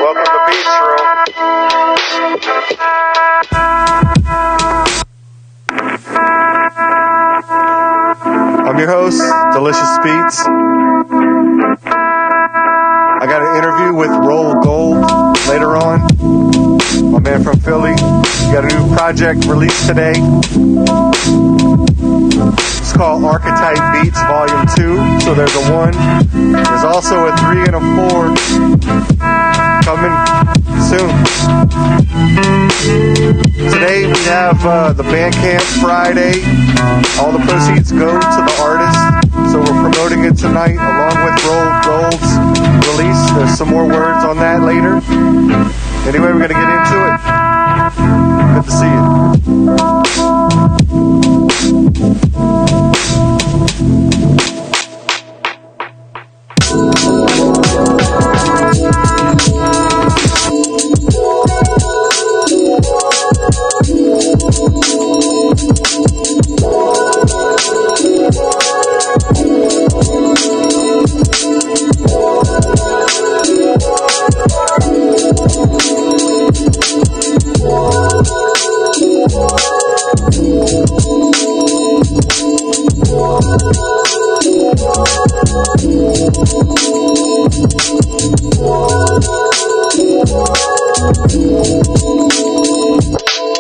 Welcome to Beetsroom. I'm your host, Delicious Beats. I got an interview with Roll Gold later on. My man from Philly. Got a new project released today. It's called Archetype Beats Volume 2. So there's a 1. There's also a 3 and a 4 coming soon. Today we have the Bandcamp Friday. All the proceeds go to the artist. So we're promoting it tonight along with Roll Gold's release. There's some more words on that later. Anyway, we're going to get into it. Good to see you.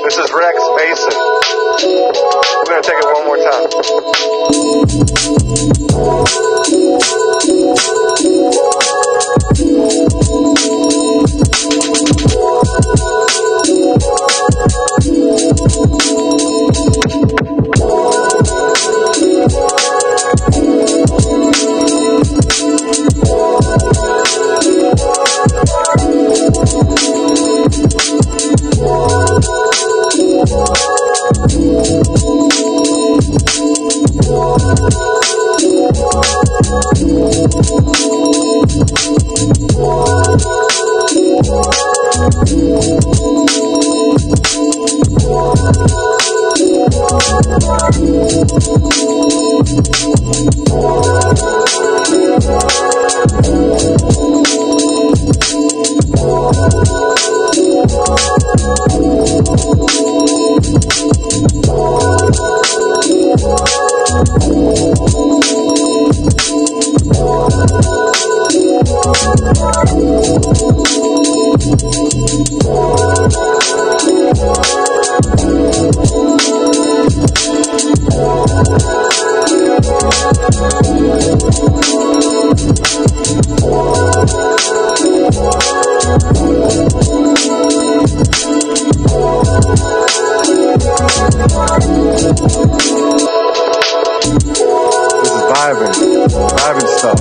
This is Rex Mason. We're going to take it one more vibing stuff.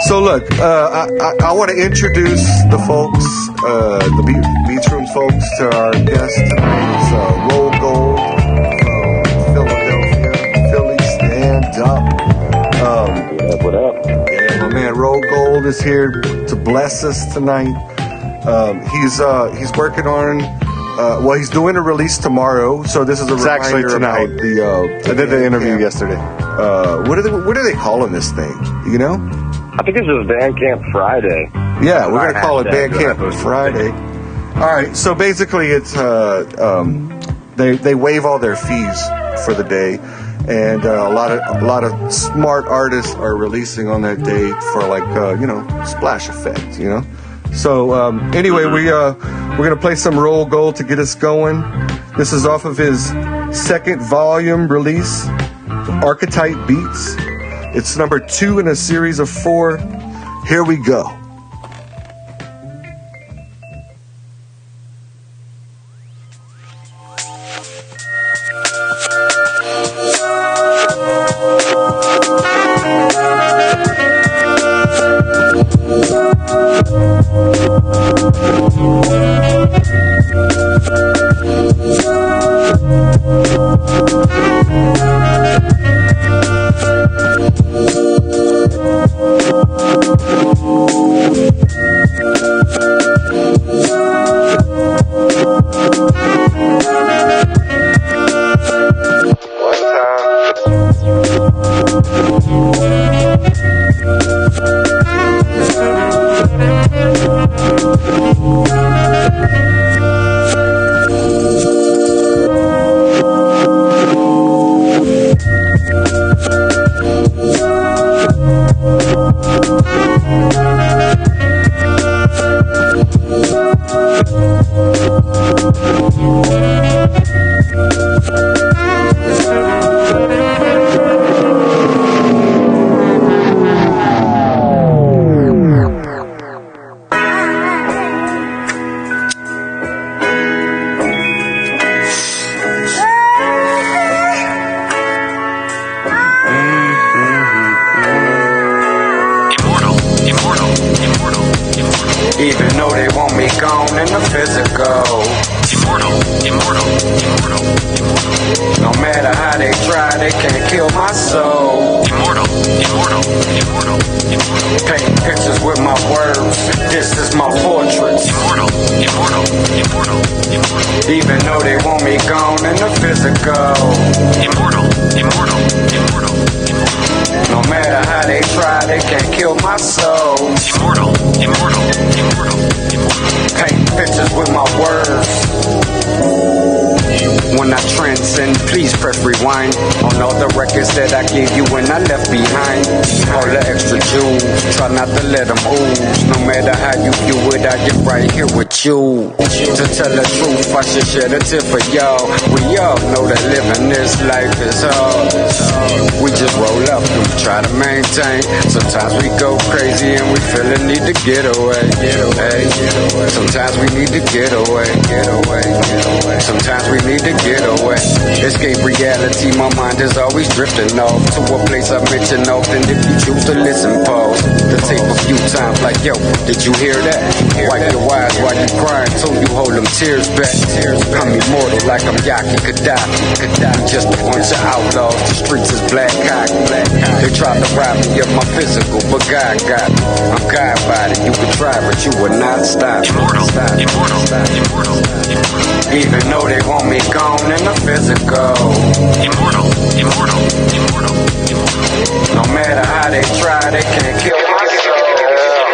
So look, I want to introduce the folks, the Beetsroom folks, to our guest tonight. It's Roll Gold from Philadelphia. Philly, stand up. What up? Yeah, my man Roll Gold is here to bless us tonight. He's working on. Well, he's doing a release tomorrow, so this is a reminder actually tonight. About I did the interview yesterday. What are they calling this thing? You know? I think this is Bandcamp Friday. Yeah, we're gonna call it Hashtag Bandcamp Friday. All right, so basically, it's they waive all their fees for the day, and a lot of smart artists are releasing on that day for like splash effect, you know. So anyway, we're gonna play some Roll Gold to get us going. This is off of his second volume release, Archetype Beats. It's number 2 in a series of 4. Here we go. Even though they want me gone in the physical. Immortal, immortal, immortal, immortal. No matter how they try, they can't kill my soul. Immortal, immortal, immortal, immortal. Paint pictures with my words, this is my portrait. Immortal, immortal, immortal, immortal. Even though they want me gone in the physical. Immortal, immortal, immortal, immortal. No matter how they try, they can't kill my soul. Immortal, immortal, immortal, immortal. Paint pictures with my words. When I transcend, please press rewind on all the records that I gave you when I left behind. All the extra jewels, try not to let them ooze. No matter how you view it, I get right here with you. To tell the truth, I should shed a tip for y'all. We all know that living this life is hard. We just roll up and we try to maintain. Sometimes we go crazy and we feel the need to get away. Sometimes we need to get away. Sometimes we need to get away. Escape reality, my mind is always drifting off to a place I mention often. If you choose to listen, pause the tape a few times like, yo, did you hear that? Wipe your eyes while you crying till you hold them tears back. I'm immortal like I'm Yaki Gaddafi. Just a bunch of outlaws, the streets is black hot. They tried to rob me of my physical, but God got me. I'm God body, you could try, but you would not stop. Immortal, immortal, immortal, immortal. Even though they want me gone in the physical. Immortal, immortal, immortal, immortal. No matter how they try, they can't kill my soul.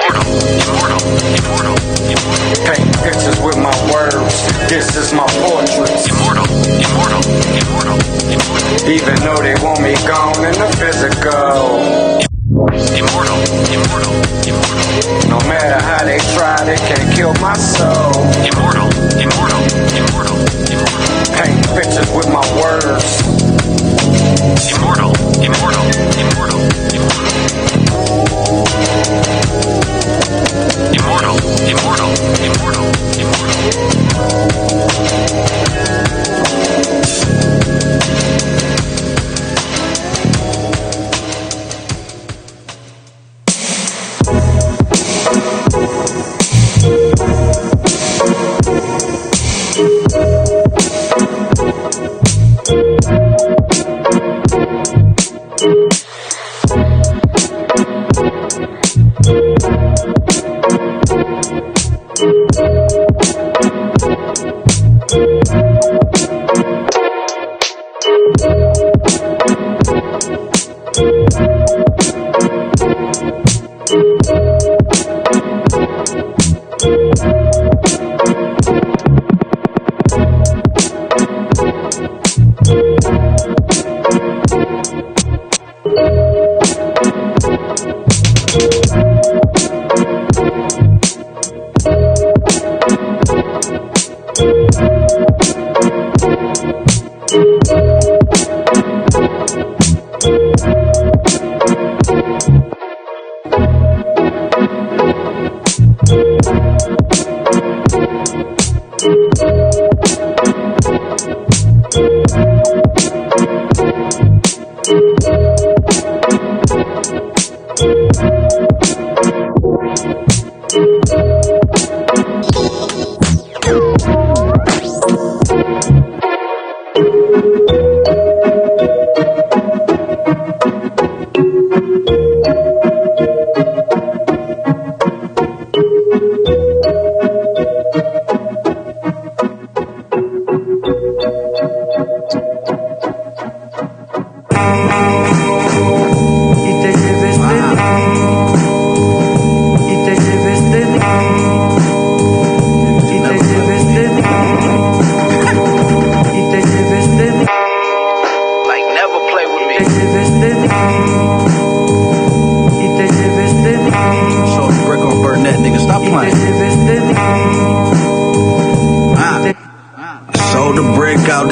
Immortal, immortal, immortal, immortal. Paint pictures with my words, this is my portrait. Immortal, immortal, immortal, immortal. Even though they want me gone in the physical. Immortal, immortal, immortal. No matter how they try, they can't kill my soul. Immortal, immortal, immortal, immortal. Paint pictures with my words. Immortal, immortal, immortal, immortal. Immortal, immortal, immortal,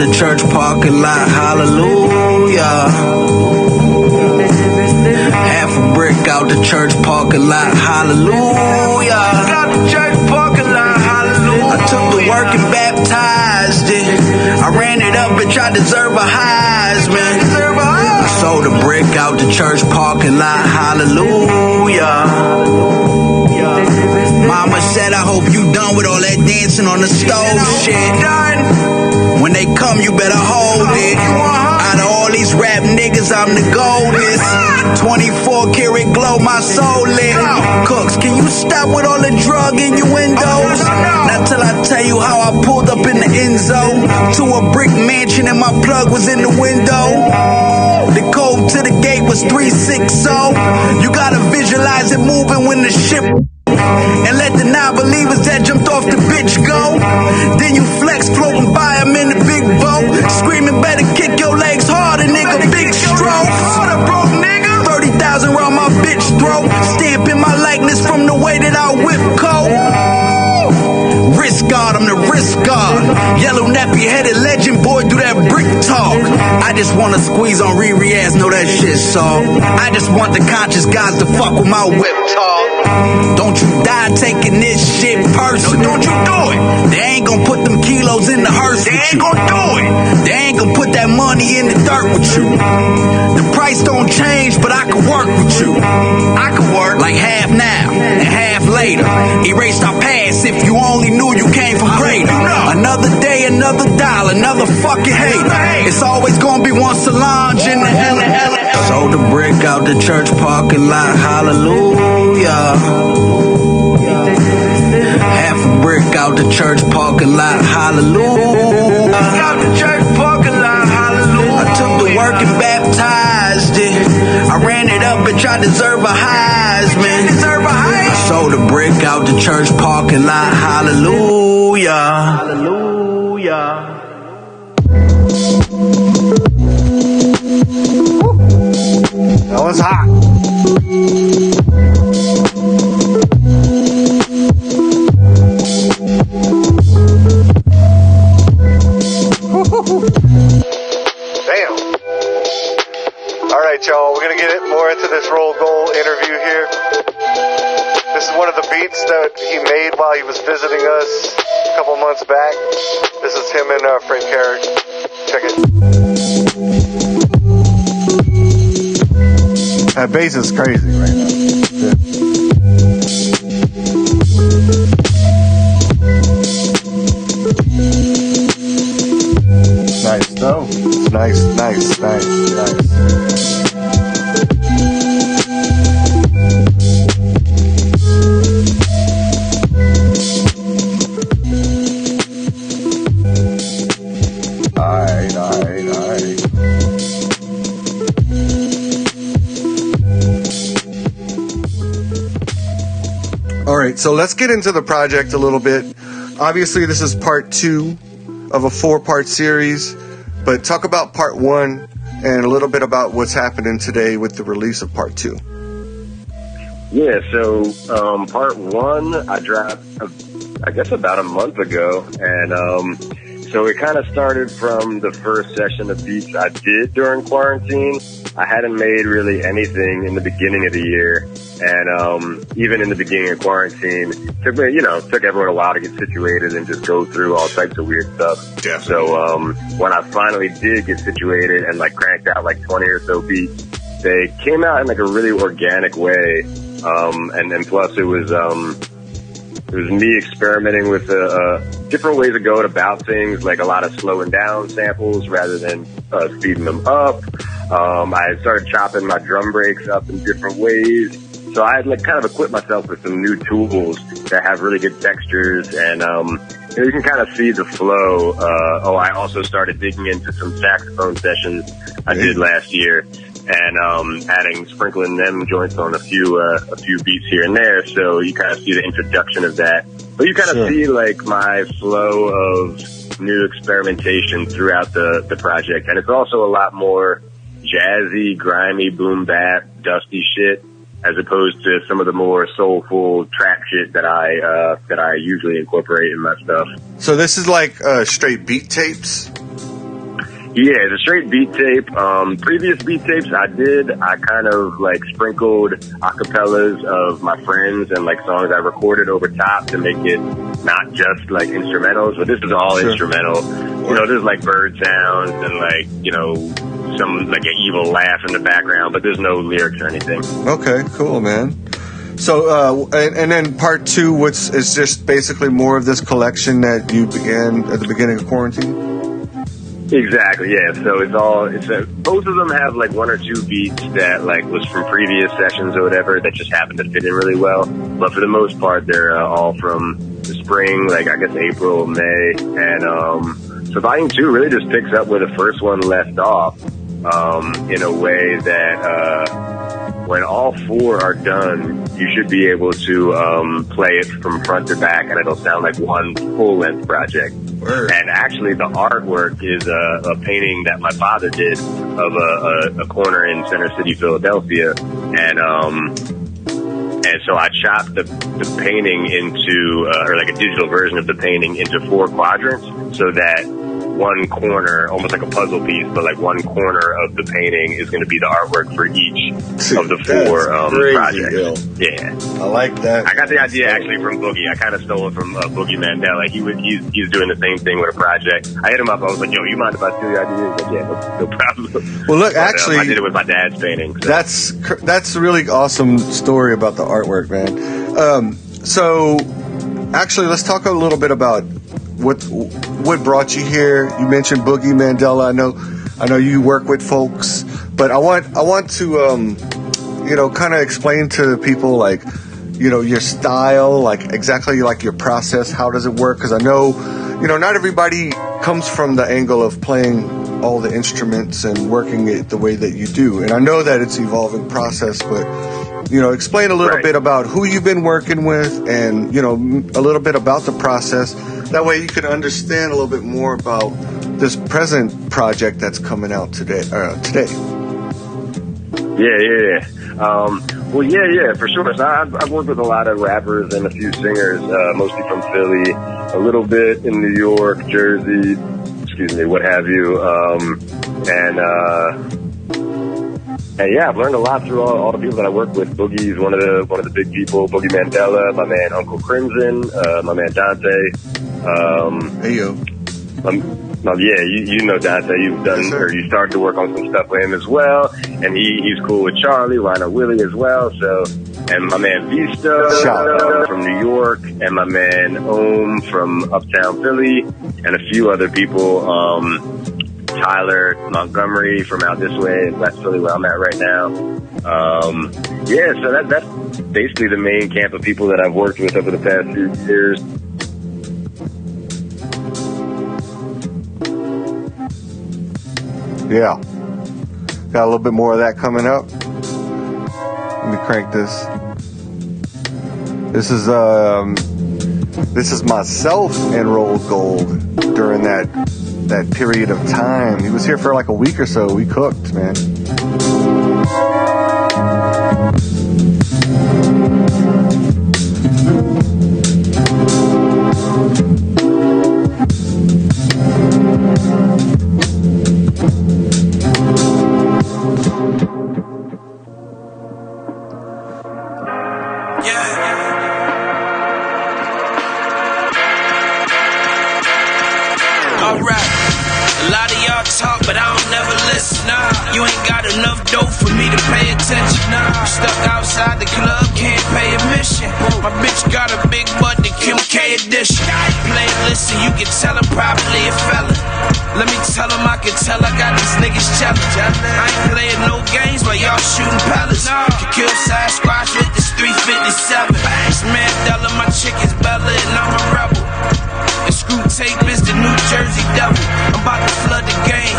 the church parking lot, hallelujah. Half a brick out the church parking lot, hallelujah. Out the church parking lot, hallelujah. I took the work and baptized it. I ran it up and tried to deserve a Heisman. I sold a brick out the church parking lot, hallelujah. Mama said, I hope you done with all that dancing on the stove shit. When they come, you better hold it. Out of all these rap niggas, I'm the goldest. 24 karat glow, my soul lit. Cooks, can you stop with all the drug innuendos? Not till I tell you how I pulled up in the end zone to a brick mansion and my plug was in the window. The code to the gate was 360. You gotta visualize it moving when the ship. And let the non-believers that jumped off the bitch go. Then you flex floating by them in the big boat. Screaming better kick your legs harder, nigga, big stroke. 30,000 round my bitch throat. Stamping my likeness from the way that I whip coat. Wrist guard, I'm the wrist guard. Yellow nappy headed legend boy, do that brick talk. I just wanna squeeze on Riri ass, know that shit salt. I just want the conscious guys to fuck with my whip talk. Don't you die taking this shit personal. Don't you do it. They ain't gonna put them kilos in the hearse with you. They ain't gonna do it. They ain't gonna put that money in the dirt with you. The price don't change, but I can work with you. I can work like half now and half later. Erased our past if you only knew you came from greater. Another day, another dollar, another fucking hater. It's always gonna be one Solange in the hell. Sold the brick out the church parking lot, hallelujah. Half a brick out the church parking lot, hallelujah. Out the church parking lot, hallelujah. I took the work and baptized it. I ran it up and tried to deserve a Heisman. I sold a brick out the church parking lot, hallelujah. Hallelujah. That was hot. Damn. All right, y'all. We're going to get more into this Roll Goal interview here. This is one of the beats that he made while he was visiting us a couple months back. This is him and Frank Carrick. Check it. That bass is crazy right now. Yeah. Nice though. Nice. All right, so let's get into the project a little bit. Obviously, this is part 2 of a 4-part series, but talk about part 1 and a little bit about what's happening today with the release of part 2. Yeah, so part 1 I dropped, I guess, about a month ago, and so it kind of started from the first session of beats I did during quarantine. I hadn't made really anything in the beginning of the year, and even in the beginning of quarantine, took everyone a while to get situated and just go through all types of weird stuff. Definitely. So when I finally did get situated and like cranked out like 20 or so beats, they came out in like a really organic way, and plus it was me experimenting with different ways of going about things, like a lot of slowing down samples rather than speeding them up. I started chopping my drum breaks up in different ways. So I had like kind of equipped myself with some new tools that have really good textures, and you can kind of see the flow. I also started digging into some saxophone sessions I did last year, and sprinkling them joints on a few beats here and there. So you kind of see the introduction of that, but you kind of see like my flow of new experimentation throughout the project, and it's also a lot more jazzy, grimy, boom bap, dusty shit, as opposed to some of the more soulful trap shit that I usually incorporate in my stuff. So this is like straight beat tapes? Yeah, the straight beat tape. Previous beat tapes I kind of like sprinkled acapellas of my friends and like songs I recorded over top to make it not just like instrumentals, but this is all instrumental. You know, there's like bird sounds and like, you know, some like an evil laugh in the background, but there's no lyrics or anything. Okay, cool, man. So, and then part two, is just basically more of this collection that you began at the beginning of quarantine? Exactly, yeah. So both of them have like one or two beats that like was from previous sessions or whatever that just happened to fit in really well. But for the most part, they're all from the spring, like I guess April, May. And so Volume 2 really just picks up where the first one left off in a way that when all four are done, you should be able to play it from front to back, and it'll sound like one full-length project. Word. And actually, the artwork is a painting that my father did of a corner in Center City, Philadelphia, and so I chopped the painting into, or like a digital version of the painting into 4 quadrants, so that one corner, almost like a puzzle piece, but like one corner of the painting is going to be the artwor's for each of the 4 projects. Yeah, I like that. I got the idea actually from Boogie. I kind of stole it from Boogie Mandela. He's doing the same thing with a project. I hit him up. I was like, "Yo, you mind if I steal your idea?" He's like, "Yeah, no problem." Well, look, actually, I did it with my dad's painting. So. That's a really awesome story about the artwork, man. So, actually, let's talk a little bit about what brought you here. You mentioned Boogie Mandela. I know you work with folks, but I want to kind of explain to people like, your style, like exactly like your process. How does it work? Because I know, not everybody comes from the angle of playing all the instruments and working it the way that you do. And I know that it's an evolving process, but explain a little bit about who you've been working with and, a little bit about the process. That way you can understand a little bit more about this present project that's coming out today. Yeah. Well, yeah, for sure. So I've worked with a lot of rappers and a few singers, mostly from Philly, a little bit in New York, Jersey, what have you. And yeah, I've learned a lot through all the people that I work with. Boogie's one of the big people. Boogie Mandela, my man Uncle Crimson, my man Dante. Hey yo. Yeah, you know Dante. You've done, or you started to work on some stuff with him as well. And he's cool with Charlie, Rhino Willie as well. So, and my man Vista from New York, and my man Ohm from Uptown Philly, and a few other people. Tyler Montgomery from out this way in West Philly, where I'm at right now. So that's basically the main camp of people that I've worked with over the past few years. Yeah. Got a little bit more of that coming up. Let me crank this. This is myself and Rolled Gold during that period of time. He was here for like a week or so. We cooked, man. You ain't got enough dough for me to pay attention. I'm stuck outside the club, can't pay admission. My bitch got a big butt, the Kim K edition. Play and listen, you can tell I'm probably a fella. Let me tell him I can tell I got these niggas challenged. I ain't playing no games while y'all shooting pellets. Can kill Sasquatch with this 357. Mandela, my chick is Bella, and I'm a rebel. And Screw Tape is the New Jersey devil. I'm about to flood the game,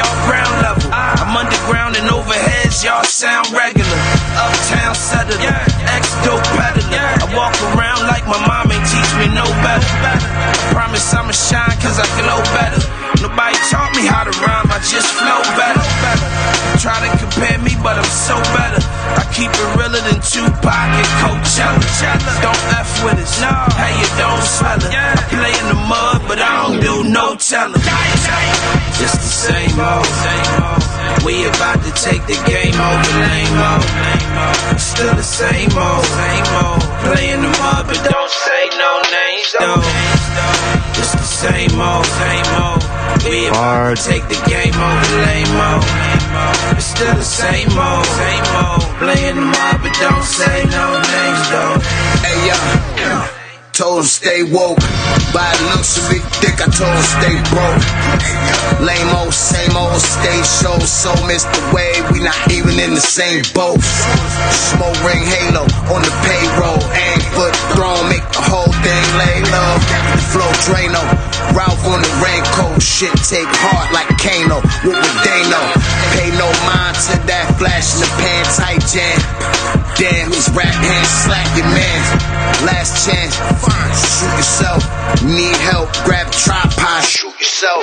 y'all ground level. I'm underground and overheads, y'all sound regular. Uptown settler, ex-dope peddler. I walk around like my mom ain't teach me no better. I promise I'ma shine cause I glow better. Nobody taught me how to rhyme, I just flow better. Try to compare me, but I'm so better. I keep it realer than Tupac and Coachella. Don't F with us, hey, you don't smell it. I play in the mud, but I don't do no telling. It's the same about to take the game over, lame-o. Still the same old, playing them up, but don't say no names, though. It's the same old, we about to take the game over, lame-o. It's still the same old, playing them up, but don't say no names, though. Hey, yo. Told him stay woke. By looks of big dick, I told him stay broke. Lame old, same old stage show. So missed the wave, we not even in the same boat. Smoke ring halo on the payroll. Aim foot throne, make the whole thing lay low. Flow Drano, Ralph on the raincoat. Shit take heart like Kano. What would they know? Pay no mind to that flash in the pan tight jam. Damn, his rap hands slacking, man. Last chance, shoot yourself. Need help, grab a tripod, shoot yourself.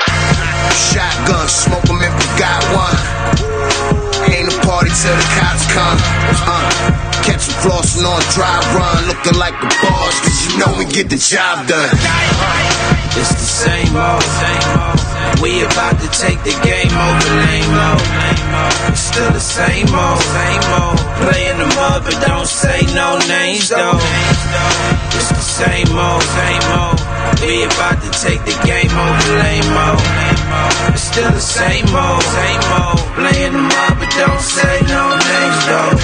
Shotgun, smoke 'em if you got one. Ain't a party till the cops come. Catch you flossing on dry run, looking like the boss, cause you know we get the job done. It's the same old, we about to take the game over, lame-o. It's still the same old, playing them up, but don't say no names, though. It's the same old, we about to take the game over, lame-o. It's still the same old, playing them up, but don't say no names, though.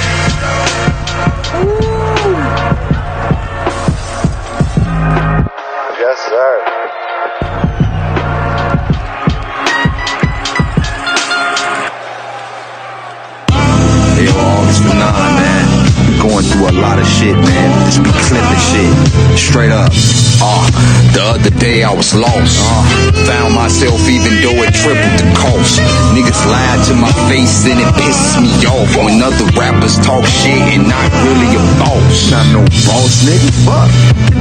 Yes, sir. Yo, August 9, man. Going through a lot of shit, man. Just be clipping shit. Straight up. The other day I was lost. Found myself even though it tripled the cost. Niggas lied to my face and it pisses me off when other rappers talk shit and not really a boss. Not no boss, nigga. Fuck.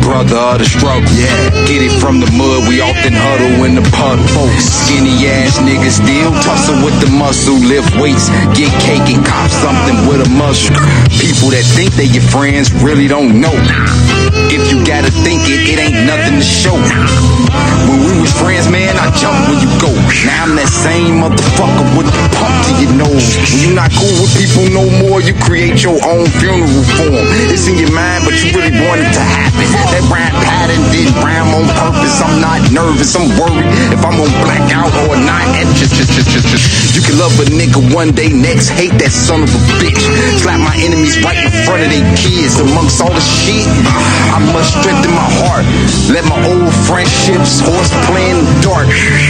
Brother of the struggle. Yeah. Get it from the mud. We often huddle in the puddle. Skinny ass niggas still tussle with the muscle. Lift weights, get cake and cop something with a muscle. People that think they your friends really don't know. If you gotta think it, it ain't nothing to show. When we was friends, man, I jumped when you go. Now I'm that same motherfucker with the pump to your nose. When you not cool with people no more, you create your own funeral form. It's in your mind, but you really want it to happen. That rhyme pattern didn't rhyme on purpose. I'm not nervous, I'm worried if I'm gonna black out or not. And just. You can love a nigga one day, next hate that son of a bitch. Slap my enemies right in front of their kids. Amongst all the shit, I must strengthen my heart. Let my old friendships horseplay in the dark.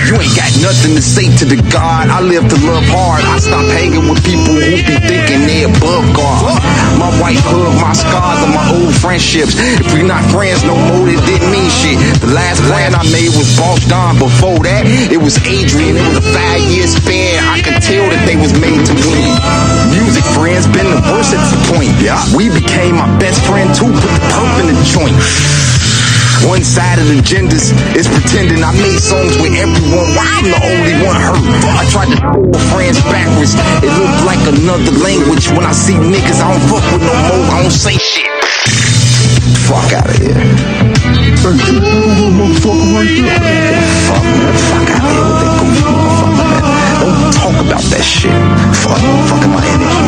You ain't got nothing to say to the God. I live to love hard. I stop hanging with people who be thinking they above God. My white hood, my scars, and my old friendships. If we not friends no more, it didn't mean shit. The last brand I made was Boss Don. Before that, it was Adrian. It was a 5-year span. I could tell that they was made to win. Music friends been the worst at this point. We became my best friend too. Put the perp in the joint. One side of the genders is pretending I made songs with everyone while I'm the only one hurt. I tried to pull friends backwards. It looked like another language. When I see niggas, I don't fuck with no more. I don't say shit. Fuck out of here. Fuck, man. Fuck out of here with that goofy motherfucker, man. Don't talk about that shit. Fucking my energy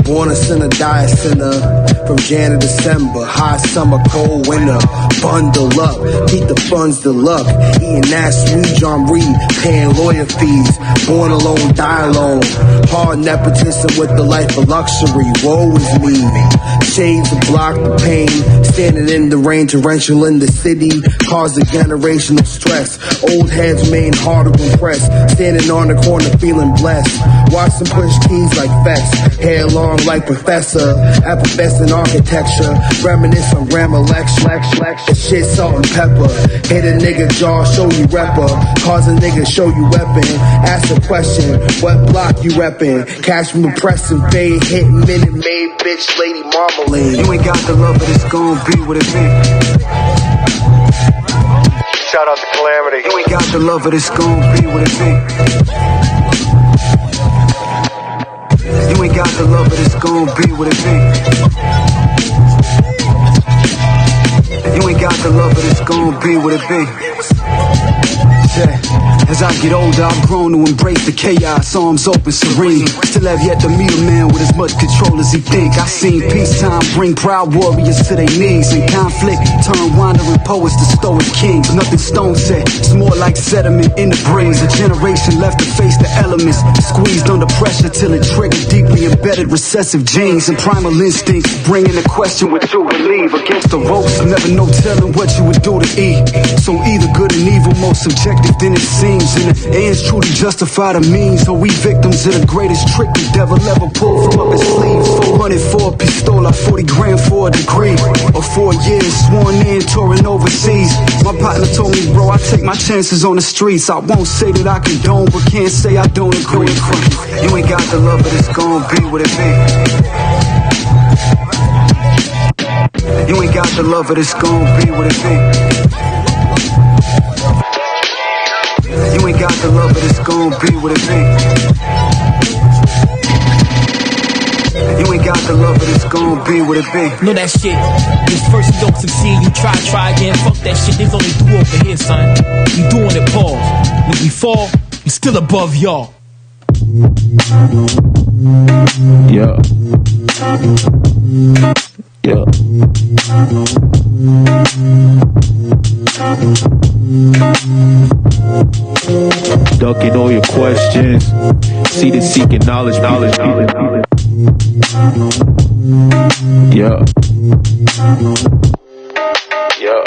Born a sinner, die a sinner. From Jan to December, hot summer, cold winter. Bundle up, keep the funds to luck. Eating that sweet John Reed, paying lawyer fees. Born alone, die alone. Hard nepotism with the life of luxury. Woe is me. Shades to block the pain. Standing in the rain, torrential in the city. Cause a generational stress. Old heads remain hard to impress. Standing on the corner feeling blessed. Watch them push keys like Fex. Hair long like Professor. Effervescent architecture. Reminisce on grammar lecture. Shit, salt and pepper. Hit a nigga jaw, show you rapper. Cause a nigga show you weapon. Ask a question, what block you reppin'? Cash from the press and fade. Hit minute made, bitch, lady marmalade. You ain't got the love, but it's gon' be what it be. Shout out to Calamity. You ain't got the love, but it's gon' be what it be. You ain't got the love, but it's gon' be what it be. You ain't got the love, but it's gon' be what it be. Yeah. As I get older, I've grown to embrace the chaos, arms open, serene. Still have yet to meet a man with as much control as he think. I seen peacetime bring proud warriors to their knees, and conflict turn wandering poets to stoic kings. Nothing stone set, it's more like sediment in the brains. A generation left to face the elements, squeezed under pressure till it triggered deeply embedded recessive genes and primal instincts, bringing the question what you believe against the ropes. Never no telling what you would do to eat. So either good and evil, more subjective than it seems. And the ends truly justify the means. Or we victims of the greatest trick the devil ever pulled from up his sleeves. 400 for a pistola, 40 grand for a degree. Or 4 years sworn in, touring overseas. My partner told me, bro, I take my chances on the streets. I won't say that I condone, but can't say I don't agree. You ain't got the love, but it's gon' be what it be. You ain't got the love, but it's gon' be what it be. You ain't got the love, but it's gon' be what it be. You ain't got the love, but it's gon' be what it be. Know that shit. If first you don't succeed, you try again. Fuck that shit, there's only two over here, son. You doing it, pause. When we fall, we still above y'all. Yeah. Yeah. Ducking all your questions. See the seeking knowledge. Yeah. Yeah.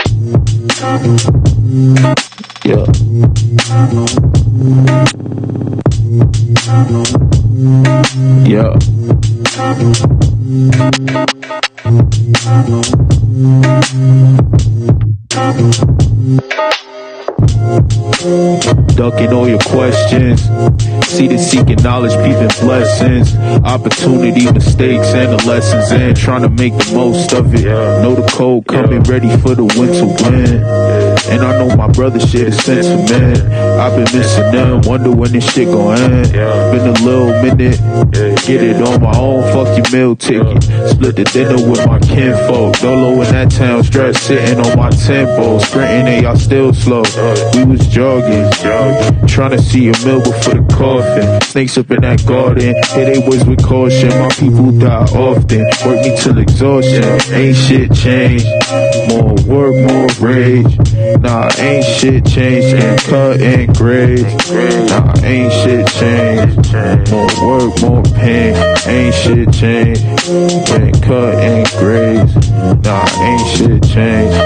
Yeah. Yeah. Ducking all your questions. See the seeking knowledge, peeping blessings. Opportunity, mistakes, and the lessons in. Trying to make the most of it. Know the code coming, ready for the winter wind. And I know my brother share the sentiment. I've been missing them, wonder when this shit gon' end. Been a little minute, get it on my own, fuck your meal ticket. Split the dinner with my kinfolk. Dolo in that town, stress sitting on my tempo. Sprinting and y'all still slow. We was jogging, trying to see a meal before the coffin. Snakes up in that garden, hit they boys with caution. My people die often, work me till exhaustion. Ain't shit changed, more work, more rage. Nah, ain't shit changed, and cut and grade. Nah, ain't shit changed, more work, more pain. Ain't shit changed, and cut and grades. Nah, ain't shit changed.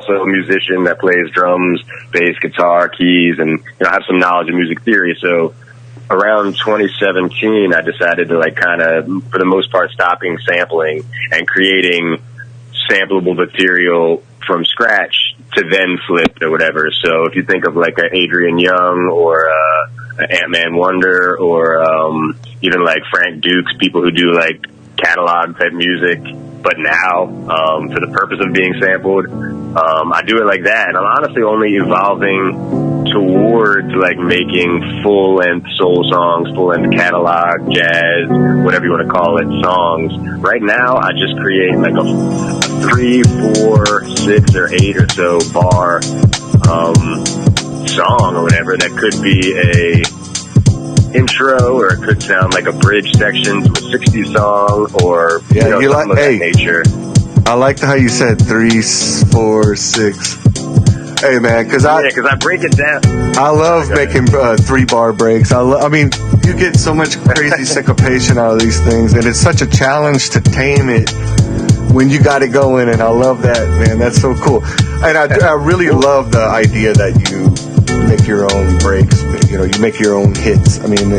also a musician that plays drums, bass, guitar, keys, and I have some knowledge of music theory. So around 2017, I decided to like kind of, for the most part, stopping sampling and creating sampleable material from scratch to then flip or whatever. So if you think of like an Adrian Young or an Ant-Man Wonder or even like Frank Dukes, people who do like catalog type music, but now for the purpose of being sampled, I do it like that. And I'm honestly only evolving towards like making full-length soul songs, full-length catalog, jazz, whatever you want to call it, songs. Right now, I just create like a 3, 4, 6, or 8 or so bar song or whatever that could be a intro, or it could sound like a bridge section to a 60s song, or something like, of that nature. I liked how you said 3, 4, 6. Hey man, because I break it down. I love making 3-bar breaks. I mean, you get so much crazy syncopation out of these things, and it's such a challenge to tame it when you got it going. And I love that, man. That's so cool. And I really love the idea that you make your own breaks. You make your own hits. I mean,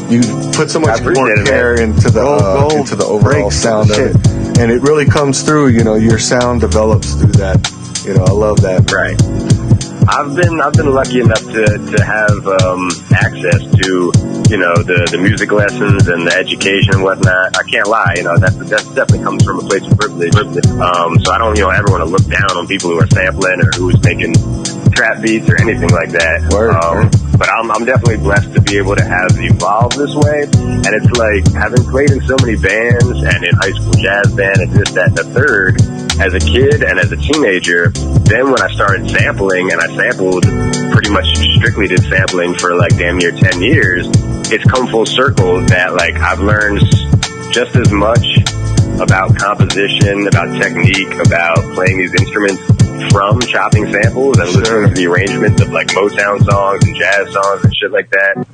you put so much more care into the overall sound of it, and it really comes through. Your sound develops through that. I love that. Right. I've been lucky enough to have access to the music lessons and the education and whatnot. I can't lie, that definitely comes from a place of privilege. So I don't ever want to look down on people who are sampling or who's making trap beats or anything like that. But I'm definitely blessed to be able to have evolved this way. And it's like having played in so many bands and in high school jazz band and this, that, and the third, as a kid and as a teenager, then when I started sampling, and I sampled pretty much strictly did sampling for like damn near 10 years, it's come full circle that like I've learned just as much about composition, about technique, about playing these instruments from chopping samples and listening to the arrangements of like Motown songs and jazz songs and shit like that.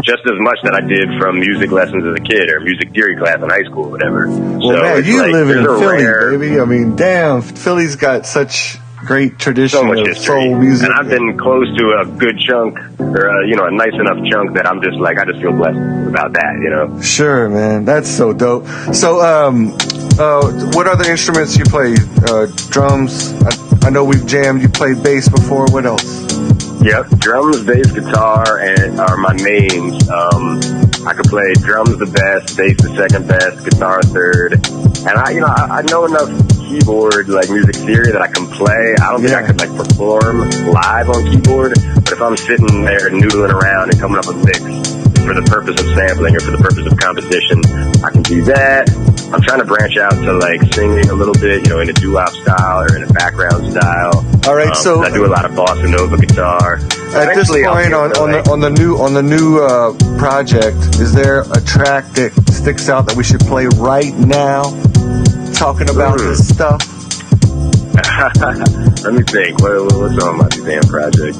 Just as much that I did from music lessons as a kid or music theory class in high school or whatever. Well, man, you live in Philly, baby. I mean, damn, Philly's got such great tradition of soul music. And I've been close to a good chunk, or a nice enough chunk that I just feel blessed about that, Sure, man. That's so dope. So, what other instruments you play? Drums? I know we've jammed. You played bass before. What else? Yep, drums, bass, guitar, and are my mains. I could play drums the best, bass the second best, guitar third, and I know enough keyboard like music theory that I can play. I don't think I could like perform live on keyboard, but if I'm sitting there noodling around and coming up with licks for the purpose of sampling or for the purpose of composition, I can do that. I'm trying to branch out to like singing a little bit, in a doo-wop style or in a background style. All right, so I do a lot of bossa nova guitar. At this point, on the new project, is there a track that sticks out that we should play right now? Talking about this stuff. Let me think. What's on my damn project?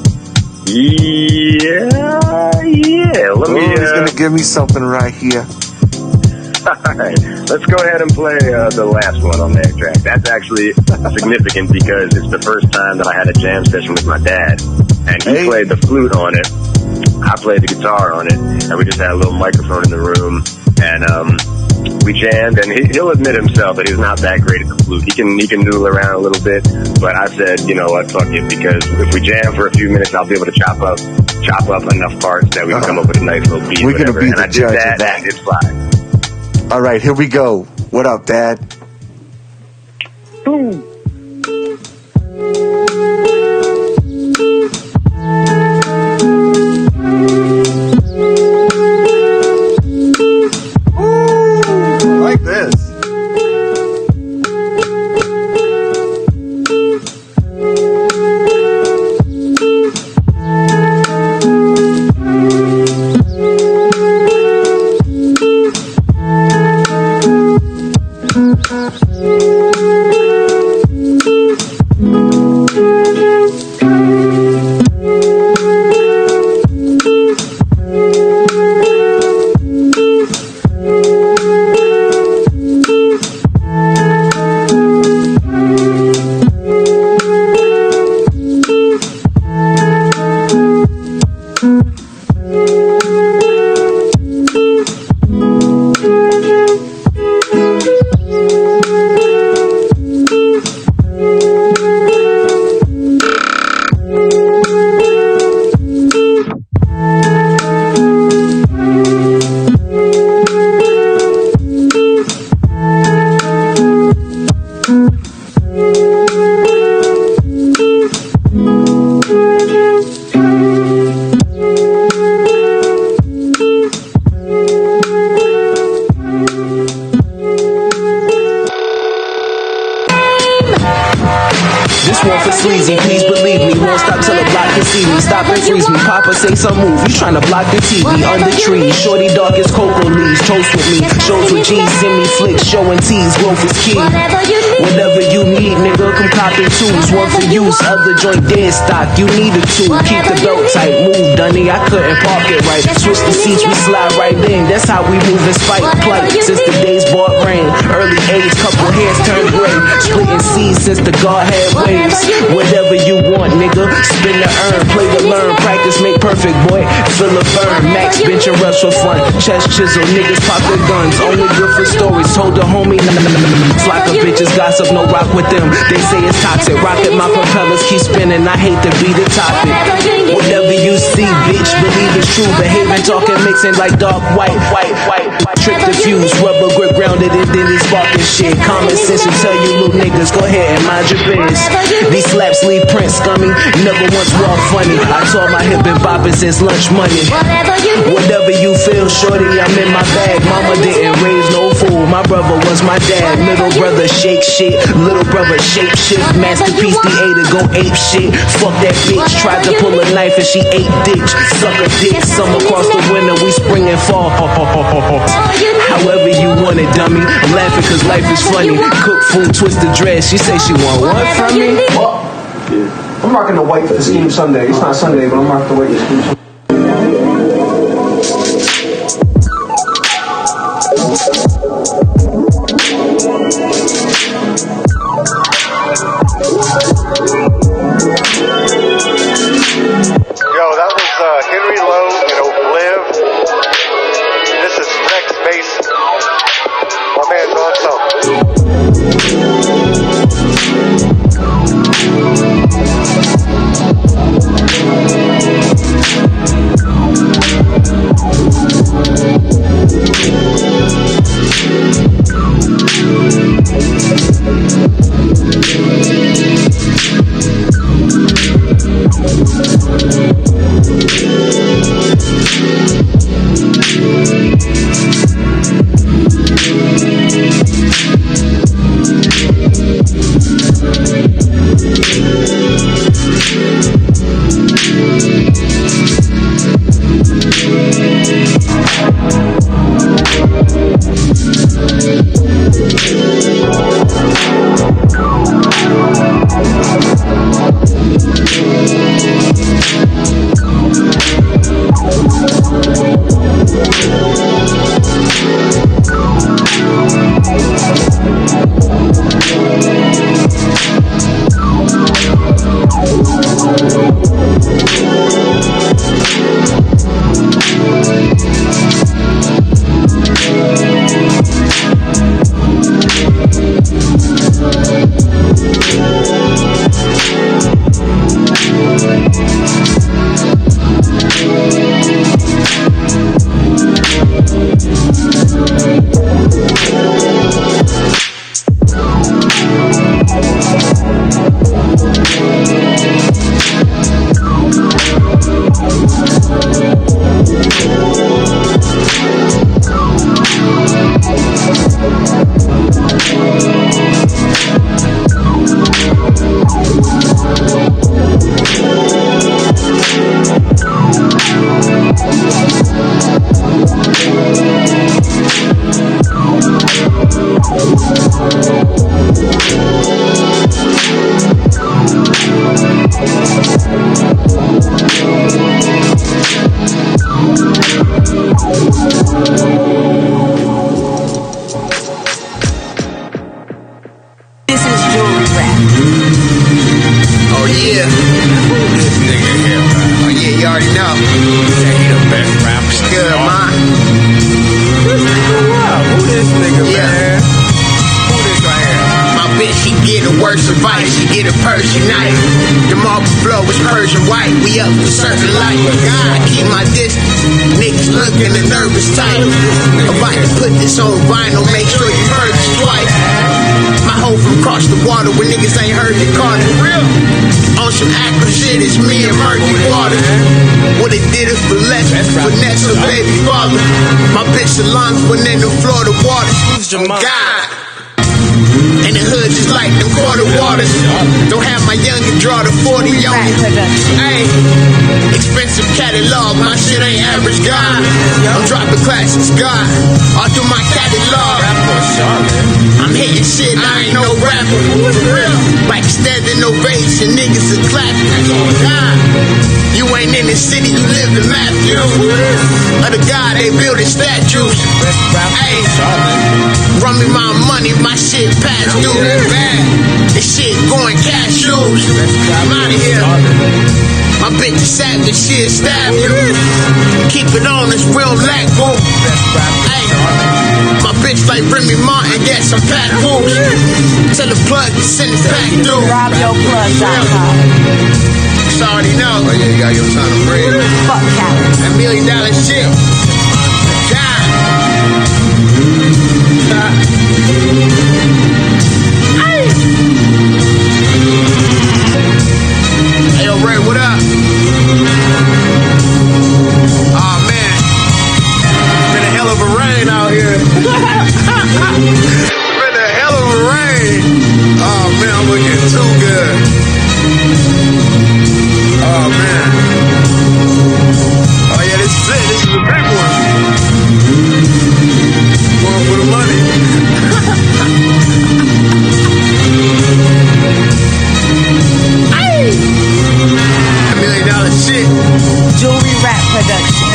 Yeah. He's gonna give me something right here. All right, let's go ahead and play the last one on that track. That's actually significant because it's the first time that I had a jam session with my dad, and he played the flute on it. I played the guitar on it, and we just had a little microphone in the room, and we jammed. And he'll admit himself that he's not that great at the flute. He can noodle around a little bit, but I said, you know what, fuck it, because if we jam for a few minutes, I'll be able to chop up enough parts that we can come up with a nice little beat. We're gonna be the judge of that. And it's fine. All right, here we go. What up, Dad? Boom. I like this. This one for sleazy, please believe me. Won't stop till the block can see me. Stop and freeze me. Papa say some move. You tryna block the TV under trees. Shorty dark as cocoa leaves. Toast with me. Shows with G's. Send me flicks. Showing T's. Growth is key. Whatever you need, nigga, come cop in twos. One for use. Other joint dead stock. You need a two. Keep the belt tight. Move, Dunny. I couldn't park it right. Switch the seats. We slide right in. That's how we move and spike plight. Since the days bought rain. Early age. Couple hairs turned gray. Splitting seeds since the God had waves. Whatever you want, nigga. Spin the earn, play to learn, practice make perfect, boy. Feel a burn, max bench and rush for fun. Chest chisel, niggas pop their guns. Only good for stories, told the homie. Flock of bitches gossip, no rock with them. They say it's toxic. Rocket my propellers keep spinning. I hate to be the topic. Whatever you see, bitch, believe it's true. Behaving, talking, mixing like dark white. Trick the fuse, rubber grip grounded and then it's sparking shit. Common sense will tell you little niggas, go ahead and mind your biz. These slaps leave prints scummy, never once walk funny. I taught my hip and bopping since lunch money. Whatever you feel, shorty, I'm in my bag. Mama didn't raise no fool, my brother was my dad. Middle brother shake shit, little brother shape shift. Masterpiece DA to go ape shit. Fuck that bitch, tried to pull a knife and she ate ditch. Suck a dick, summer across the winter, we spring and fall. However you want it, dummy. I'm laughing cause life is funny. Cook food, twist the dress. She say she want what from me? Yeah. I'm rocking the white for the scheme Sunday. It's not Sunday, but I'm rocking the white for the scheme Sunday. Yo, that was Henry Lowe and Obliv. This is Rex Mason. My man's on something. God. And in the hood just like them quarter waters. Don't have my youngin' draw the 40 on me. Hey, expensive catalog, my shit ain't average God. I'm dropping classics, God, all through my catalog. I'm hitting shit, I ain't no rapper. Like standing ovation, niggas are clapping. God, you ain't in the city, you live in Matthew. Other God, they building statues. Hey, run me my money, my shit past due. Bad, this shit going cashews. I'm out of here. My bitch is savage, she'll stab you. Keep it on, it's real black, boo. Hey, my bitch like Remy Martin, get some fat boobs. Tell the plug to send it back through. RobYourPlug.com. You already know. Oh yeah, you got your time to breathe. Fuck Cali. That $1 million shit. God. Hey, yo, Ray, what up? Oh, man. Been a hell of a rain out here. Been a hell of a rain. Oh, man, I'm looking too good. Oh, man. Oh, yeah, this is it. This is a big one. Going for the money. Hey! $1 million shit. Jewelry Rap Production.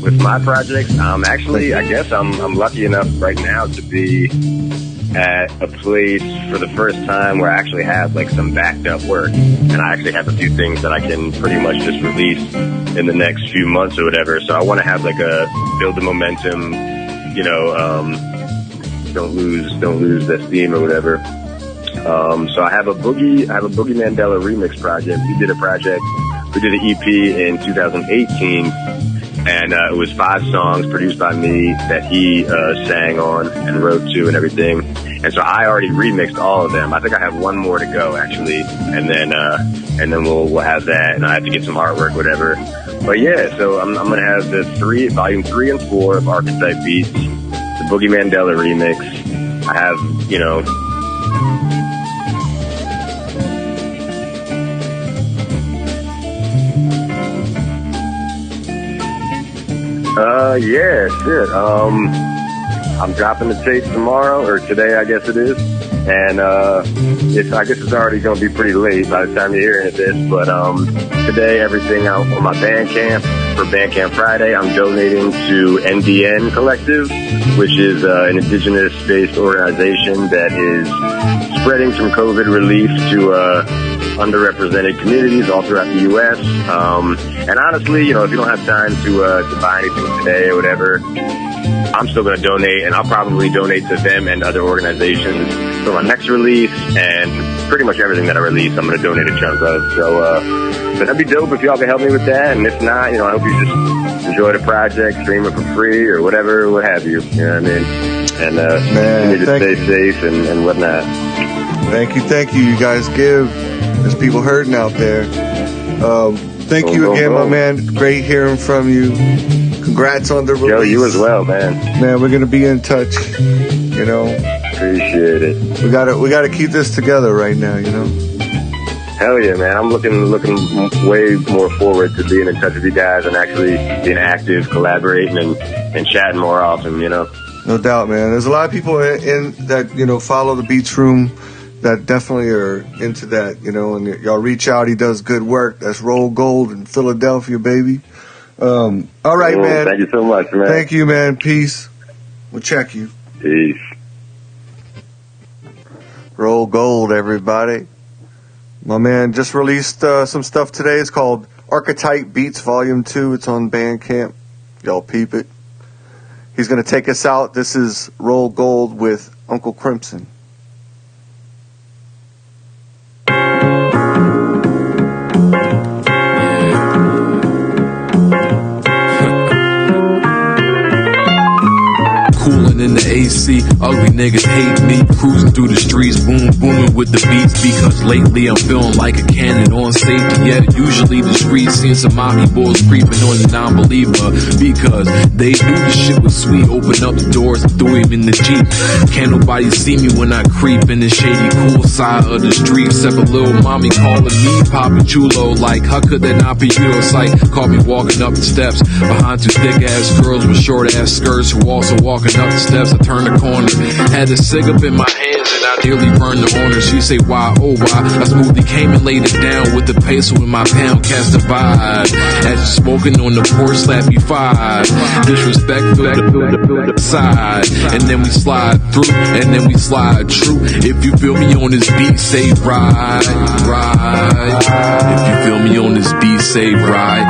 With my projects, actually, I guess I'm lucky enough right now to be at a place for the first time where I actually have like some backed up work, and I actually have a few things that I can pretty much just release in the next few months or whatever. So I want to have like a build the momentum, you know, don't lose the steam or whatever. So I have a Boogie Mandela remix project. We did an EP in 2018. And it was 5 songs produced by me that he sang on and wrote to and everything. And so I already remixed all of them. I think I have one more to go actually, and then we'll have that. And I have to get some artwork, whatever. But yeah, so I'm gonna have the volume 3 and 4 of Archetype Beats, the Boogie Mandela remix. I have, you know. Yeah, shit. I'm dropping the tape tomorrow, or today, I guess it is. And, I guess it's already going to be pretty late by the time you're hearing this, but, today, everything out on my Bandcamp for Bandcamp Friday, I'm donating to NDN Collective, which is, an indigenous-based organization that is spreading some COVID relief to underrepresented communities all throughout the U.S. And honestly, if you don't have time to buy anything today or whatever, I'm still going to donate, and I'll probably donate to them and other organizations for my next release, and pretty much everything that I release, I'm going to donate a chunk of. So that'd be dope if y'all can help me with that, and if not, I hope you just enjoy the project, stream it for free or whatever, what have you. You know what I mean? And continue to stay safe and whatnot. Thank you. You guys give. There's people hurting out there. Thank you again, my man. Great hearing from you. Congrats on the release. Yo, you as well, man. Man, we're gonna be in touch. Appreciate it. We gotta keep this together right now. Hell yeah, man. I'm looking way more forward to being in touch with you guys and actually being active, collaborating, and chatting more often. No doubt, man. There's a lot of people in that follow the Beetsroom that definitely are into that. And y'all reach out. He does good work. That's Roll Gold in Philadelphia, baby. All right, man. Thank you so much, man. Thank you, man. Peace. We'll check you. Peace. Roll Gold, everybody. My man just released some stuff today. It's called Archetype Beats Volume 2. It's on Bandcamp. Y'all peep it. He's going to take us out. This is Roll Gold with Uncle Crimson. Cooling in the AC, ugly niggas hate me. Cruising through the streets, boom, booming with the beats. Because lately I'm feeling like a cannon on safety. Yet usually the streets seeing some mommy boys creeping on the non-believer. Because they knew the shit was sweet. Open up the doors and threw him in the Jeep. Can't nobody see me when I creep in the shady cool side of the street. Except a little mommy calling me Papa Chulo. Like, how could that not be you? It's like, caught me walking up the steps behind two thick ass girls with short ass skirts who also walking up the steps. I turned the corner, had a cig up in my hands, and I nearly burned the owner. She say, why, oh why? I smoothly came and laid it down with the peso in my pound, cast the vibe. As you smoking on the porch, slap me 5. Disrespect the side, and then we slide through, and then we slide true. If you feel me on this beat, say ride. If you feel me on this beat, say ride.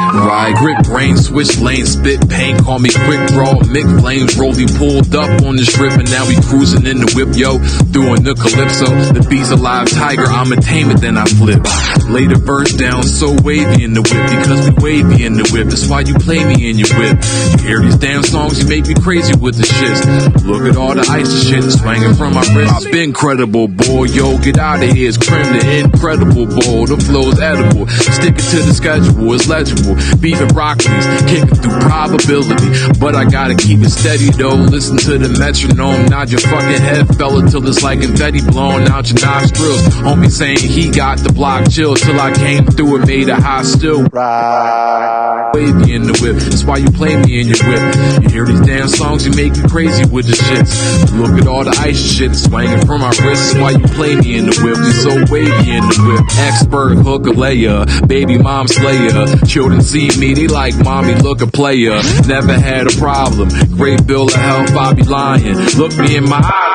Grip brain, switch lane, spit pain, call me quick draw, mix flames, rolling pulled up on the strip, and now we cruising in the whip, yo, doing the calypso. The beast alive tiger, I'ma tame it, then I flip. Lay the verse down so wavy in the whip, because we wavy in the whip. That's why you play me in your whip. You hear these damn songs, you make me crazy with the shits. Look at all the ice shit swinging from my wrist. I've been credible, boy, yo, get out of here. It's Crim, the incredible, boy. The flow's edible. Sticking to the schedule, it's legible. Beef and broccolis, kicking through probability. But I gotta keep it steady, though. Listen to the metronome, nod your fucking head, fella, till it's like confetti blowing out your nostrils. Homie saying he got the block chill till I came through and made a hostile ride. Wavy in the whip, that's why you play me in your whip. You hear these damn songs, you make me crazy with the shits. Look at all the ice shit swinging from my wrist, that's why you play me in the whip. You so wavy in the whip. Expert hooker layer, baby mom slayer. Children see me, they like mommy, look a player. Never had a problem, great bill of health, I be lying. Look me in my eye.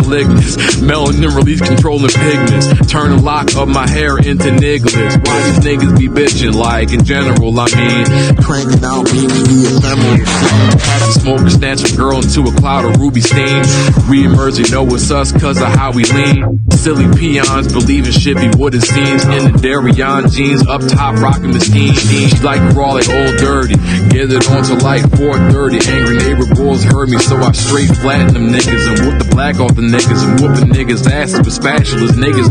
Malignous, melanin release controlling pigments. Turn the lock of my hair into nigglets. Why these niggas be bitching like in general, I mean cranking out beams via thermal. Had to smoke and snatch a girl into a cloud of ruby steam. Re-emerge, you know it's us cause of how we lean. Silly peons believing shit be what it seems. In the Darien jeans, up top rocking the scheme. She like to raw like old dirty. Get it on to like 4:30. Angry neighbor boys heard me, so I straight flattened them niggas and whooped the black off the niggas and whooping niggas' asses with spatulas. Niggas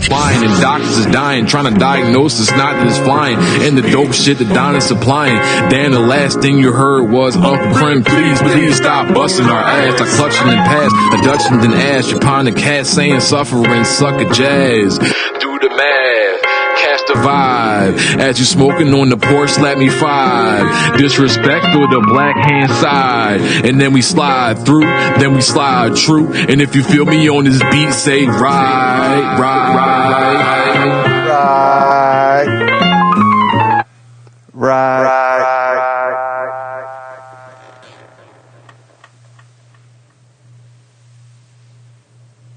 flying and doctors is dying, trying to diagnose the snot that is flying and the dope shit that Don is supplying. Damn, the last thing you heard was Uncle Crim, please stop busting our ass. I clutching and pass, a Dutchman then ass. Upon the cat saying suffering, suck a jazz. Do the math. Catch the vibe. As you smoking on the porch, slap me 5. Disrespect through the black hand side. And then we slide through, then we slide true. And if you feel me on this beat, say ride.